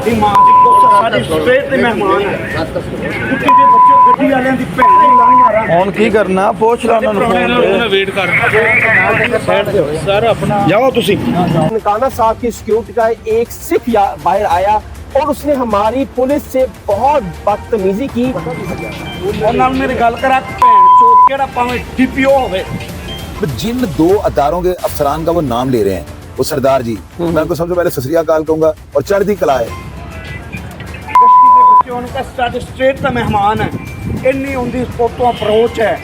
ਤੁਹਾਡੀ ਮਾਂ ਦੀ ਸਾਡੇ ਸਟੇਟ ਦੇ ਮਹਿਮਾਨ ਹੈ ਕੁੱਤੇ ਦੇ ਬੱਚੇ ਗੱਡੀ ਵਾਲਿਆਂ ਦੀ ਭੈਣ ਦੀ ਲਾਣੀ ਮਾਰਾਂ ਹੁਣ ਕੀ ਕਰਨਾ ਪੁੱਛ ਲਾ ਉਹਨਾਂ ਨੂੰ ਉਹਨਾਂ ਵੇਟ ਕਰ सर अपना ਜਾਓ ਤੁਸੀਂ ननकाना साहब की सिक्योरिटी का एक सिख बाहर आया और उसने हमारी पुलिस से बहुत बदतमीजी की। ਉਹਨਾਂ ਨਾਲ ਮੇਰੀ ਗੱਲ ਕਰਾ ਭੈਣ ਚੋਦ ਕਿਹੜਾ ਭਾਵੇਂ ਡੀਪੀਓ ਹੋਵੇ। जिन दो अदारों के अफसरान का वो नाम ले रहे हैं वो सरदार जी, मैं उनको सबसे पहले सत श्री अकाल कहूंगा और चढ़ती कला है। गश्ती ਦੇ ਬੱਚੇ ਉਹਨਾਂ ਦਾ ਸਾਡੇ ਸਟੇਟ ਦਾ ਮਹਿਮਾਨ ਹੈ ਇੰਨੀ ਉਹਦੀ ਫੋਟੋ ਅਪਰੋਚ ਹੈ।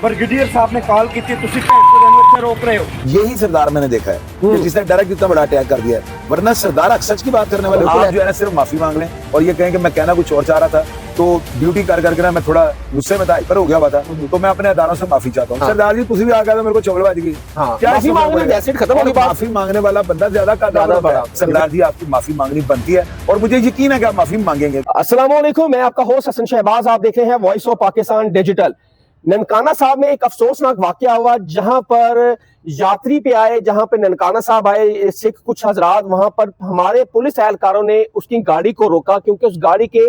ब्रिगेडियर साहब ने कॉल की थी तुसी भैंस को अच्छा रोक रहे हो। यही सरदार मैंने देखा है कि जिसने डायरेक्ट इतना बड़ा अटैक कर दिया है, वरना सरदार सच की बात करने वाले आप जो है ना सिर्फ माफी मांग लें और ये कहें कि मैं कहना कुछ और चाह रहा था, तो ड्यूटी कर करके ना मैं थोड़ा गुस्से में था, हाइपर हो गया हुआ था, तो मैं अपने अदारों से माफी चाहता हूँ। सरदार जी तुसी भी आ गए तो मेरे को चौबल बाज गई, क्या माफी मांगने में जैसे खत्म होगी बात। माफी मांगने वाला बंदा ज्यादा बड़ा। सरदार जी आपकी माफी मांगनी बनती है और मुझे यकीन है कि आप माफी मांगेंगे। अस्सलाम वालेकुम, मैं आपका होस्ट हसन शहबाज, आप देख रहे हैं voice of Pakistan digital. Nankana साहब में एक अफसोसनाक वाकया हुआ जहां पर यात्री पे आए, जहां पे ननकाना साहब आए सिख कुछ हजरात, वहां पर हमारे पुलिस एहलकारों ने उसकी गाड़ी को रोका क्योंकि उस गाड़ी के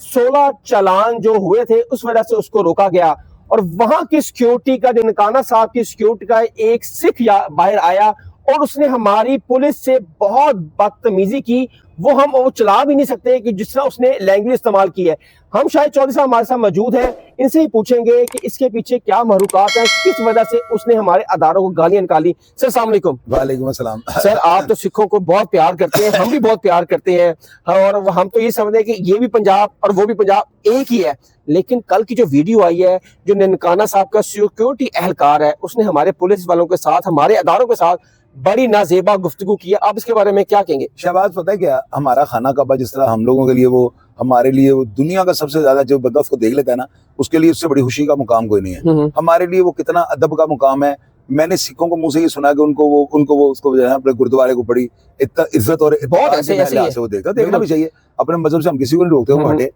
16 चालान जो हुए थे उस वजह से उसको रोका गया। और वहां की सिक्योरिटी का, ननकाना साहब की सिक्योरिटी का एक सिख बाहर आया और उसने हमारी पुलिस से बहुत बदतमीजी की। वो हम चला भी नहीं सकते कि जिस तरह उसने लैंग्वेज इस्तेमाल की है। हम शायद चौधरी साहब हमारे साथ मौजूद हैं, इनसे ही पूछेंगे कि इसके पीछे क्या महरुकात है, किस वजह से उसने हमारे अदारों को गालियां निकाली। सर अस्सलाम वालेकुम। वालेकुम अस्सलाम। सर आप तो सिखों को बहुत प्यार करते हैं, हम भी बहुत प्यार करते हैं और हम तो ये समझते हैं कि ये भी पंजाब और वो भी पंजाब एक ही है। लेकिन कल की जो वीडियो आई है, जो ननकाना साहब का सिक्योरिटी एहलकार है, उसने हमारे पुलिस वालों के साथ, हमारे अदारों के साथ बड़ी नाजेबा गुफ्तगू की है। आप इसके बारे में क्या कहेंगे? शहबाज पता है क्या, हमारा खाना काबा जिस तरह हम लोगों के लिए वो हमारे लिए वो दुनिया का सबसे ज्यादा जो बंदा उसको देख लेता है ना, उसके लिए उससे बड़ी खुशी का मुकाम कोई नहीं है। हमारे लिए वो कितना अदब का मुकाम है। मैंने सिखों को मुंह से ये सुना कि उनको वो उसको जो है अपने गुरुद्वारे को बड़ी इतना इज्जत और बहुत ऐसे वो देखना भी चाहिए। अपने मजहब से हम किसी को नहीं रोकते, वो हटे।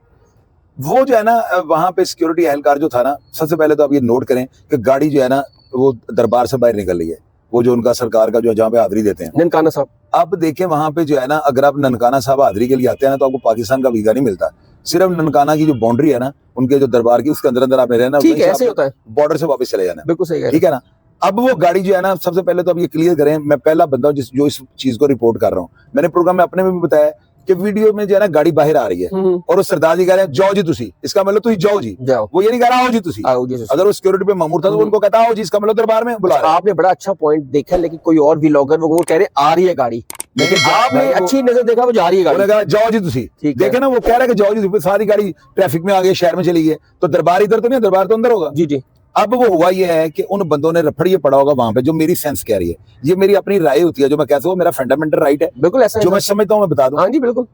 वो जो है ना वहां पे सिक्योरिटी एहलकार जो था ना, सबसे पहले तो आप ये नोट करें कि गाड़ी जो है ना वो दरबार से बाहर निकल रही है, वो जो उनका सरकार का जो जहाँ पे हाजिरी देते हैं ननकाना साहब। अब देखें वहां पे जो है ना, अगर आप ननकाना साहब हाजिरी के लिए आते हैं ना तो आपको पाकिस्तान का वीजा नहीं मिलता। सिर्फ ननकाना की जो बाउंड्री है ना उनके जो दरबार की, उसके अंदर आपने रहना, ठीक है, ऐसे होता है, बॉर्डर से वापस चले जाना। बिल्कुल सही है, ठीक है ना। अब वो गाड़ी जो है ना, सबसे पहले तो अब ये क्लियर करें, मैं पहला बंदा हूँ जो इस चीज को रिपोर्ट कर रहा हूँ। मैंने प्रोग्राम में अपने में भी बताया कि वीडियो में जो है ना गाड़ी बाहर आ रही है और वो सरदार जी कह रहे हैं जाओ जी तुसी, इसका मतलब तुसी जाओ जी, जाओ। वो ये नहीं कह रहा आओ जी तुसी। अगर वो सिक्योरिटी पे मामूर था तो उनको कहता आओ जी, इसका मतलब दरबार में बुला रहे हैं। आपने बड़ा अच्छा पॉइंट देखा, लेकिन कोई और व्लॉगर वो कह रहे आ रही है गाड़ी, लेकिन आपने अच्छी नजर देखा वो जा रही है गाड़ी, जाओ जी तुसी। देखे ना, वो कह रहा है कि जाओ जी, सारी गाड़ी ट्रैफिक में आ गई, शहर में चली गई, तो दरबार इधर तो नहीं, दरबार तो अंदर होगा। जी जी। अब वो हुआ ये है कि उन बंदों ने रफड़ ये पड़ा होगा वहां पे, जो मेरी सेंस कह रही है, ये मेरी अपनी राय होती है, जो मैं कहता हूँ मेरा फंडामेंटल राइट है, बिल्कुल ऐसा जो मैं समझता हूँ मैं बता दूं। हाँ जी बिल्कुल।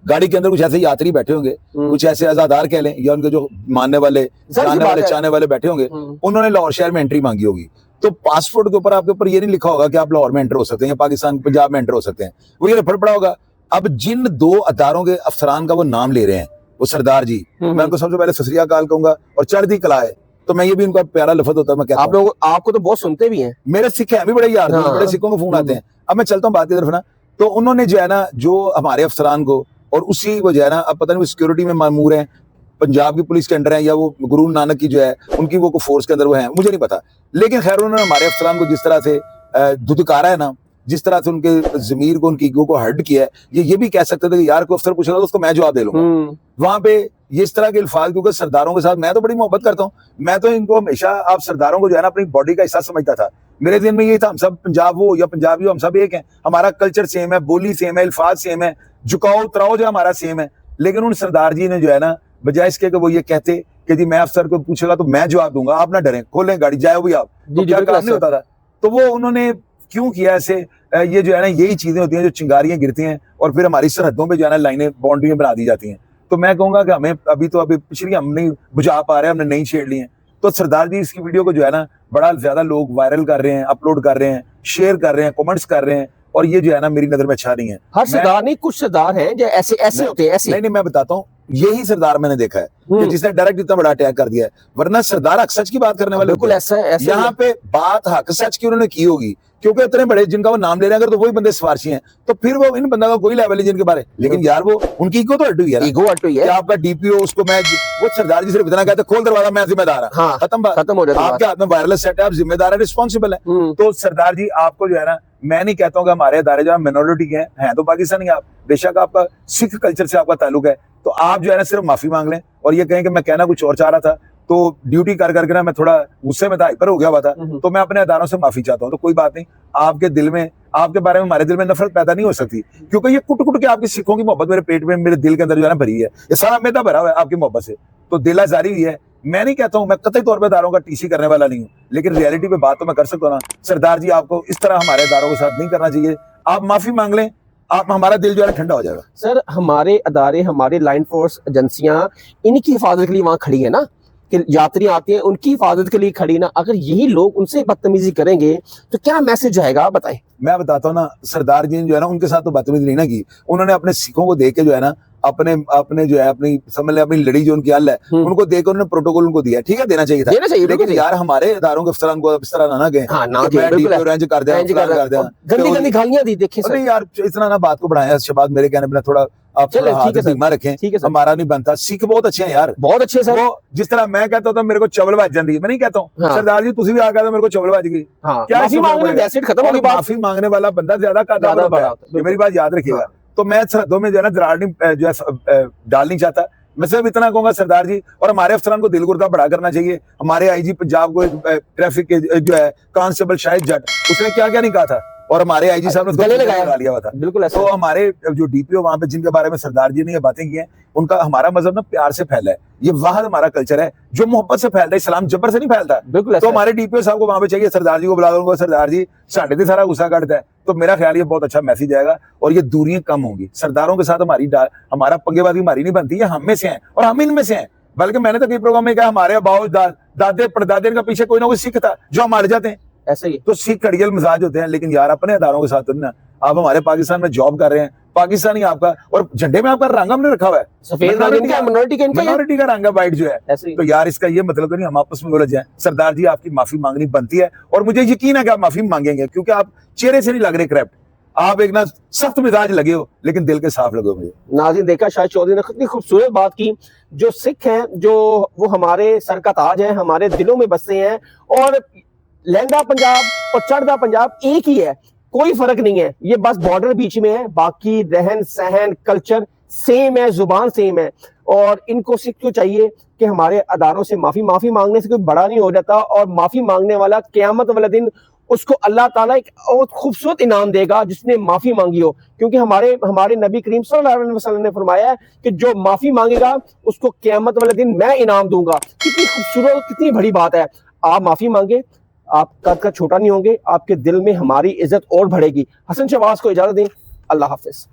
गाड़ी के अंदर कुछ ऐसे यात्री बैठे होंगे, कुछ ऐसे आजादार कह लें या उनके जो मानने वाले, जानने वाले, चाहने वाले बैठे होंगे, उन्होंने लाहौर शहर में एंट्री मांगी होगी। तो पासपोर्ट के ऊपर आपके ऊपर ये नहीं लिखा होगा कि आप लाहौर में एंटर हो सकते हैं या पाकिस्तान पंजाब में एंटर हो सकते हैं, वो ये रफड़ पड़ा होगा। अब जिन दो अदारों के अफसरान का वो नाम ले रहे हैं वो सरदार जी, मैं उनको सबसे पहले सत श्री अकाल कहूंगा और चढ़ती कला है, तो मैं ये भी उनका प्यारा लफ्ज होता है, मैं कहता हूं। आप लोग आपको तो बहुत सुनते भी हैं, मेरे सिख हैं भी बड़े यार, बड़े सिखों को फोन आते हैं। अब मैं चलता हूँ बात की तरफ ना, तो उन्होंने जो है ना, जो हमारे अफसरान को और उसी को जो है ना, अब पता नहीं वो सिक्योरिटी में मामूर हैं, पंजाब की पुलिस के अंडर है या वो गुरु नानक की जो है उनकी वो फोर्स के अंदर वो है, मुझे नहीं पता। लेकिन खैर उन्होंने हमारे अफसरान को जिस तरह से धुतकारा है ना, जिस तरह से उनके जमीर को, उनकी ईगो को हर्ट किया है, ये भी कह सकते थे कि यार कोई अफसर पूछेगा तो उसको मैं जवाब दे लूंगा। वहां पे ये इस तरह के अल्फाज, क्योंकि सरदारों के साथ मैं तो बड़ी मोहब्बत करता हूँ, मैं तो इनको हमेशा, आप सरदारों को जो है ना अपनी बॉडी का हिस्सा समझता था। मेरे दिन में ये था, हम सब पंजाब हो या पंजाबी हो, हम सब एक हैं, हमारा कल्चर सेम है, बोली सेम है, अल्फाज सेम है, झुकाओ उतराओ जो हमारा सेम है। लेकिन उन सरदार जी ने जो है ना, बजाय इसके कि वो ये कहते कि जी मैं अफसर को पूछेगा तो मैं जवाब दूंगा, आप ना डरें, खोलें गाड़ी, जाओ भी आप, तो क्या काम नहीं होता था। तो वो उन्होंने क्यों किया ऐसे? ये जो है ना, यही चीजें होती हैं जो चिंगारियां गिरती हैं और फिर हमारी सरहदों पे जो है ना लाइनें, बाउंड्रियां बना दी जाती हैं। तो मैं कहूंगा कि हमें अभी पिछली हम नहीं बुझा पा रहे हैं, हमने नहीं छेड़ ली है। तो सरदार जी इसकी वीडियो को जो है ना बड़ा ज्यादा लोग वायरल कर रहे हैं, अपलोड कर रहे हैं, शेयर कर रहे हैं, कमेंट्स कर रहे हैं, और ये जो है ना मेरी नजर में अच्छा नहीं है। हर सरदार नहीं, कुछ सरदार हैं जो ऐसे होते हैं, ऐसे नहीं, मैं बताता हूँ, यही सरदार मैंने देखा है कि जिसने डायरेक्ट इतना बड़ा अटैक कर दिया है, वरना सरदार हक सच की बात करने वाले बिल्कुल होते हैं। ऐसा है, यहाँ पे बात हक सच की उन्होंने की होगी, क्योंकि इतने बड़े जिनका वो नाम ले रहे हैं, अगर तो वही बंदे सिफारशी हैं, तो फिर वो इन बंदा का कोई लेवल नहीं जिनके बारे। लेकिन यार वो उनकी ईगो तो हट हुई है ना, ईगो हट हुई है। कि आपका डीपीओ उसको मैं, वो सरदार जी सिर्फ इतना कहते खोल दरवाजा मैं जिम्मेदार हूं, हाँ, खत्म बात, खत्म हो जाता है। आपके हाथ में वायरलेस सेट है, आप जिम्मेदार है, रिस्पॉन्सिबल है। तो सरदार जी आपको जो है ना, मैं नहीं कहता हूँ कि हमारे अदारे जो मिनोरिटी के हैं तो पाकिस्तानी, आप बेशक आपका सिख कल्चर से आपका ताल्लुक है, तो आप जो है ना सिर्फ माफी मांग लें और ये कहें कि मैं कहना कुछ और चाह रहा था, तो ड्यूटी कर करके ना मैं थोड़ा गुस्से में था, हाइपर हो गया हुआ था, तो मैं अपने अदारों से माफी चाहता हूँ। तो कोई बात नहीं, आपके दिल में, आपके बारे में हमारे दिल में नफरत पैदा नहीं हो सकती, क्योंकि ये कुट कुट के आपकी सिखों की मोहब्बत मेरे पेट में, मेरे दिल के अंदर जो है ना भरी है, ये सारा मैदा भरा हुआ है आपकी मोहब्बत से, तो दिल आजारी हुई है। मैं नहीं कहता हूँ, मैं कतई तौर पर अदारों का टीसी करने वाला नहीं हूँ, लेकिन रियलिटी पे बात तो मैं कर सकता हूँ ना। सरदार जी आपको इस तरह हमारे अदारों के साथ नहीं करना चाहिए, आप माफी मांग लें, आप, हमारा दिल जो है ठंडा हो जाएगा। सर हमारे अदारे, हमारे लाइन फोर्स एजेंसियां इनकी हिफाजत के लिए वहां खड़ी है ना, कि यात्री आते हैं उनकी हिफाजत के लिए खड़ी ना। अगर यही लोग उनसे बदतमीजी करेंगे तो क्या मैसेज जाएगा, आप बताएं। मैं बताता हूँ ना, सरदार जी ने जो है ना उनके साथ तो बदतमीजी नहीं ना की, उन्होंने अपने सिखों को देख के जो है ना अपने जो है अपनी समझ ले अपनी लड़ी जो उनकी हल है उनको देकर उन्होंने प्रोटोकॉल उनको दिया, ठीक है, देना चाहिए था, लेकिन यार हमारे इदारों के अफसरान को इस तरह ना गए, रेंज कर दिया, गंदी गालियां दी। देखिए यार इतना ना बात को बढ़ाया, शबाद मेरे कहने पर थोड़ा आप धीमा रखें, हमारा नहीं बनता। सिख बहुत अच्छे हैं यार, बहुत अच्छे सर। वो जिस तरह मैं कहता हूँ मेरे को चवल बज जाती है, मैं नहीं कहता हूँ सरदार जी तुसी भी आ गए मेरे को चवल बज गई, क्या माफी मांगने में एसिड खत्म होगी बात। माफी मांगने वाला बंदा ज्यादा बड़ा, मेरी बात याद रखिएगा। तो मैं सरहदों में जो है ना दरार नहीं जो है डाल नहीं चाहता, मैं सिर्फ इतना कहूंगा सरदार जी और हमारे अफसरान को दिल गुर्दा बड़ा करना चाहिए। हमारे आईजी पंजाब को ट्रैफिक के जो है कांस्टेबल शाहिद जट, उसने क्या क्या नहीं कहा था, और हमारे आईजी साहब ने गले लगा लिया हुआ था। बिल्कुल। तो हमारे जो डीपीओ वहां पे जिनके बारे में सरदार जी ने ये बातें की हैं, उनका हमारा मजहब ना प्यार से फैला है, ये वाहद हमारा कल्चर है जो मोहब्बत से फैलता है, इस्लाम जबर से नहीं फैलता। बिल्कुल। तो हमारे डीपीओ साहब को वहां पे चाहिए, सरदार जी को बुला दूंगा, सरदार जी साढ़े सारा गुस्सा काटता है, तो मेरा ख्याल ये बहुत अच्छा मैसेज आएगा और ये दूरियां कम होंगी। सरदारों के साथ हमारा पंगेबाजी हमारी नहीं बनती, ये हम में से हैं और हम इनमें से हैं। बल्कि मैंने तो कई प्रोग्राम में कहा हमारे बाबू दादे परदादे का पीछे कोई ना कोई सिख था जो हम मर जाते हैं, ऐसे ही। तो सिख कड़ियल मिजाज होते हैं। लेकिन यार अपने अदारों के साथ तो ना, आप हमारे पाकिस्तान में जॉब कर रहे हैं, पाकिस्तानी आपका, और झंडे में आपका रंग हमने रखा हुआ है सफेद, मिनोरिटी का रंग है वाइट जो है, ऐसे ही। तो यार इसका ये मतलब तो नहीं हम आपस में उलझ जाए। सरदार जी आपकी माफी मांगनी बनती है और मुझे यकीन है कि आप माफी मांगेंगे, क्योंकि आप चेहरे से नहीं लग रहे करप्ट, आप एक ना सख्त मिजाज लगे हो लेकिन दिल के साफ लगे हो। मुझे नाज़रीन देखा शाहिद चौधरी ने कितनी खूबसूरत बात की। जो सिख हैं, जो वो हमारे सर का ताज है, हमारे दिलों में बसते हैं, और लहंगा पंजाब और चढ़दा पंजाब एक ही है, कोई फर्क नहीं है, ये बस बॉर्डर बीच में है, बाकी रहन सहन कल्चर सेम है, जुबान सेम है। और इनको सिख को चाहिए कि हमारे अदारों से माफी मांगने से कोई बड़ा नहीं हो जाता, और माफी मांगने वाला क़यामत वाले दिन उसको अल्लाह ताला एक और खूबसूरत इनाम देगा जिसने माफी मांगी हो, क्योंकि हमारे नबी करीम सल्लल्लाहु अलैहि वसल्लम ने फरमाया है कि जो माफी मांगेगा उसको क़यामत वाले दिन मैं इनाम दूंगा। कितनी खूबसूरत, कितनी बड़ी बात है। आप माफी मांगे, आप कद का छोटा नहीं होंगे, आपके दिल में हमारी इज्जत और बढ़ेगी। हसन शहबाज को इजाजत दें, अल्लाह हाफिज।